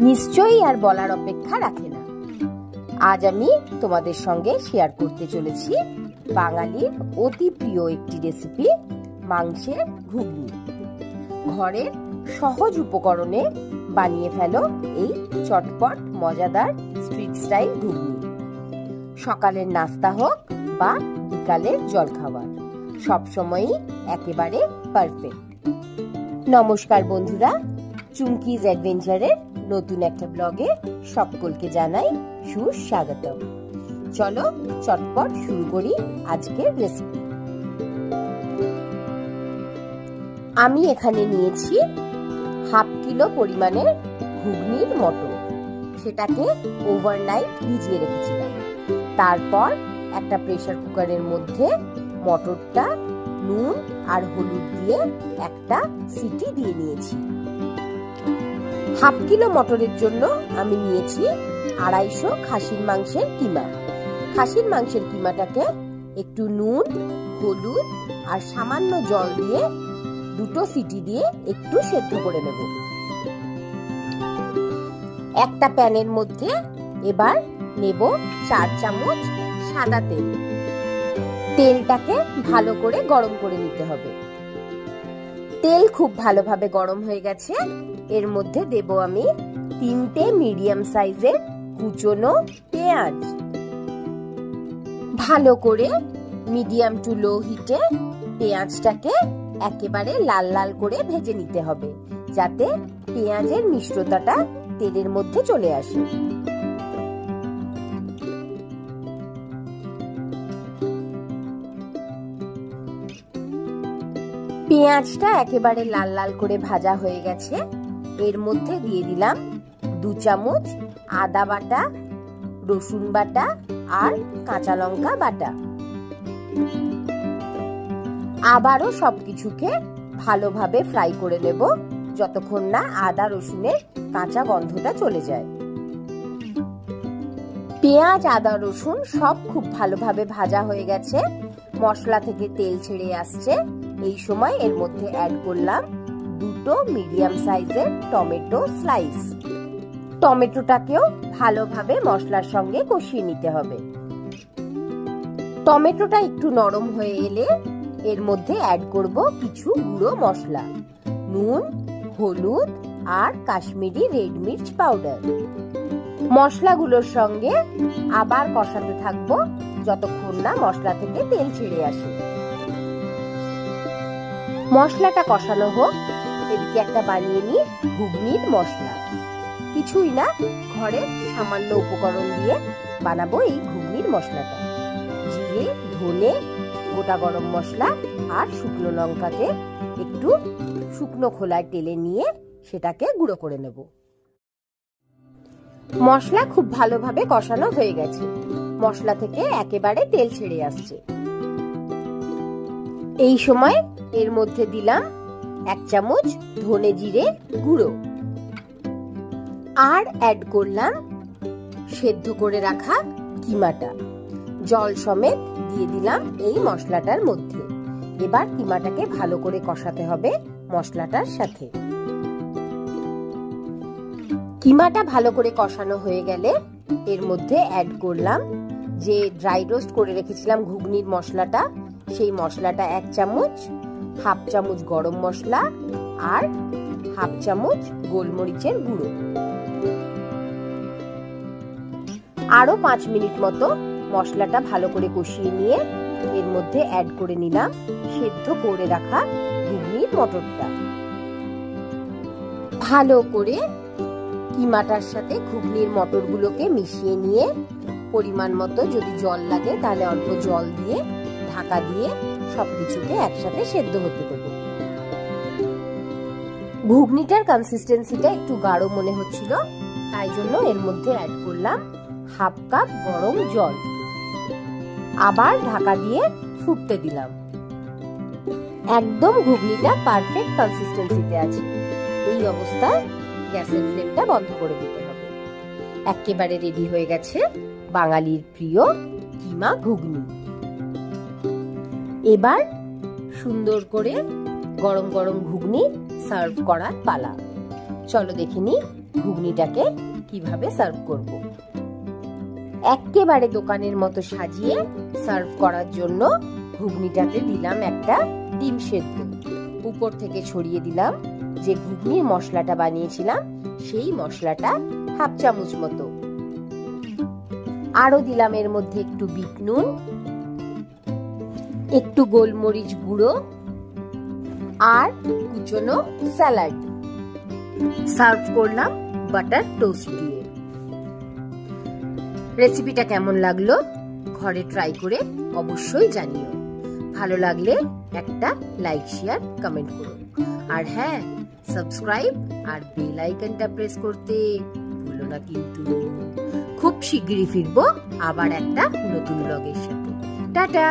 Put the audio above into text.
নিশ্চয়ই আর বলার অপেক্ষা রাখে না। আজ আমি তোমাদের সঙ্গে শেয়ার করতে চলেছি বাঙালির অতি প্রিয় একটি রেসিপি, মাংসের ঘুগনি। ঘরের সহজ উপকরণে বানিয়ে ফেলো এই চটপট মজাদার স্ট্রিট স্টাইল ঘুগনি। সকালের নাস্তা হোক বা বিকালের জলখাবার, সবসময়ই একেবারে পারফেক্ট। নমস্কার বন্ধুরা, চুমকিজ অ্যাডভেঞ্চারের নতুন একটা ব্লগে সকলকে জানাই সুস্বাগতম। চলো চটপট শুরু করি আজকের রেসিপি। আমি এখানে নিয়েছি হাফ কিলো পরিমাণের ঘুগনির মটর। সেটাকে ওভারনাইট ভিজিয়ে রেখেছিলাম। তারপর একটা প্রেসার কুকারের মধ্যে মটরটা নুন আর হলুদ দিয়ে একটা সিটি দিয়ে নিয়েছি। হাফ কিলো মটরের জন্য আমি নিয়েছি 250 খাসির মাংসের কিমা। খাসির মাংসের কিমাটাকে একটু নুন, হলুদ আর সামান্য জল দিয়ে দুটো সিটি দিয়ে একটু সেদ্ধ করে নেব। একটা প্যানের মধ্যে এবার নেব 4 চামচ সাদা তেল। তেলটাকে ভালো করে গরম করে নিতে হবে। তেল খুব ভালোভাবে গরম হয়ে গেছে। এর মধ্যে দেব আমি 3টে মিডিয়াম সাইজের কুচনো পেঁয়াজ। ভালো করে মিডিয়াম টু লো হিটে পেঁয়াজটাকে একেবারে লাল লাল করে ভেজে নিতে হবে, যাতে পেঁয়াজের মিষ্টতাটা তেলের মধ্যে চলে আসে। পেঁয়াজটা একেবারে লাল লাল করে ভাজা হয়ে গেছে। এর মধ্যে দিয়ে দিলাম 2 চামচ আদা বাটা, রসুন বাটা আর কাঁচা লঙ্কা বাটা। আবারও সবকিছুকে ভালোভাবে ফ্রাই করে নেব, যতক্ষণ না আদা রসুনের কাঁচা গন্ধটা চলে যায়। পেঁয়াজ, আদা, রসুন সব খুব ভালোভাবে ভাজা হয়ে গেছে। মশলা থেকে তেল ছেড়ে আসছে। এই সময় এর মধ্যে অ্যাড করলাম 2টো মিডিয়াম সাইজের টমেটো স্লাইস। টমেটোটাকেও ভালোভাবে মশলার সঙ্গে কষিয়ে নিতে হবে। টমেটোটা একটু নরম হয়ে এলে এর মধ্যে অ্যাড করব কিছু গুঁড়ো মশলা, নুন, হলুদ আর কাশ্মীরি রেড মির্চ পাউডার। মশলাগুলোর সঙ্গে আবার কষাতে থাকবো যতক্ষণ না মশলা থেকে তেল ছেড়ে আসে। মশলাটা কষানো হোক, এদিকে একটা বানিয়ে নিই ঘুগনির মশলা। কিছুই না, ঘরের সামান্য উপকরণ দিয়ে বানাবো এই ঘুগনির মশলাটা। জিরে, ধনে, গোটা গরম মশলা আর শুকনো লঙ্কাকে একটু শুকনো খোলায় টেলে নিয়ে সেটাকে গুঁড়ো করে নেব। মশলা খুব ভালোভাবে কষানো হয়ে গেছে। মশলা থেকে একেবারে তেল ছেড়ে আসছে। এই সময় এর মধ্যে দিলাম 1 চামচ ধনে জিরে গুঁড়ো আর অ্যাড করলাম সেদ্ধ করে রাখা কিমাটা। জল সমেত দিয়ে দিলাম এই মশলাটার মধ্যে। এবার কিমাটাকে ভালো করে কষাতে হবে মশলাটার সাথে। কিমাটা ভালো করে কষানো হয়ে গেলে এর মধ্যে অ্যাড করলাম যে ড্রাই রোস্ট করে রেখেছিলাম ঘুগনির মশলাটা। সেই মশলাটা 1 চামচ, হাফ চামচ গরম মশলা আর হাফ চামচ গোলমরিচের গুঁড়ো। আরো 5 মিনিট মতো মশলাটা ভালো করে কষিয়ে নিয়ে এর মধ্যে অ্যাড করে নিলাম সেদ্ধ করে রাখা ঘুগনির মটরটা। ভালো করে কিমাটার সাথে ঘুগনির মটরগুলোকে মিশিয়ে নিয়ে পরিমাণ মতো যদি জল লাগে তাহলে অল্প জল দিয়ে ঢাকা দিয়ে সবকিছুকে একসাথে সেদ্ধ হতে দেব। ঘুগনিটার কনসিস্টেন্সিটা একটু গাঢ় মনে হচ্ছিল, তাই জন্য এর মধ্যে অ্যাড করলাম হাফ কাপ গরম জল। আবার ঢাকা দিয়ে ফুটতে দিলাম। একদম ঘুগনিটা পারফেক্ট কনসিস্টেন্সিতে আছে। এই অবস্থায় গ্যাসের ফ্লেমটা বন্ধ করে দিতে হবে। একেবারে রেডি হয়ে গেছে বাঙালির প্রিয় কিমা ঘুগনি। এবার সুন্দর করে গরম গরম ঘুগনি সার্ভ করার পালা। চলো দেখে নি ঘুগনিটাকে কিভাবে সার্ভ করব। একেবারে দোকানের মতো সাজিয়ে সার্ভ করার জন্য ঘুগনিটাতে দিলাম একটা ডিম সেদ্ধ। উপর থেকে ছড়িয়ে দিলাম যে ঘুগনির মশলাটা বানিয়েছিলাম, সেই মশলাটা হাফ চামচ মতো। আরো দিলাম এর মধ্যে একটু বিট নুন, একটু গোলমরিচ গুঁড়ো আর কুচনো স্যালাড। সার্ভ করলাম বাটার টোস্ট দিয়ে। রেসিপিটা কেমন লাগলো ঘরে ট্রাই করে অবশ্যই জানিও। ভালো লাগলে একটা লাইক, শেয়ার, কমেন্ট করো। আর হ্যাঁ, সাবস্ক্রাইব আর বেল আইকনটা প্রেস করতে ভুলো না কিন্তু। খুব শিগগিরই ফিরবো আবার একটা নতুন ব্লগের সাথে। টাটা।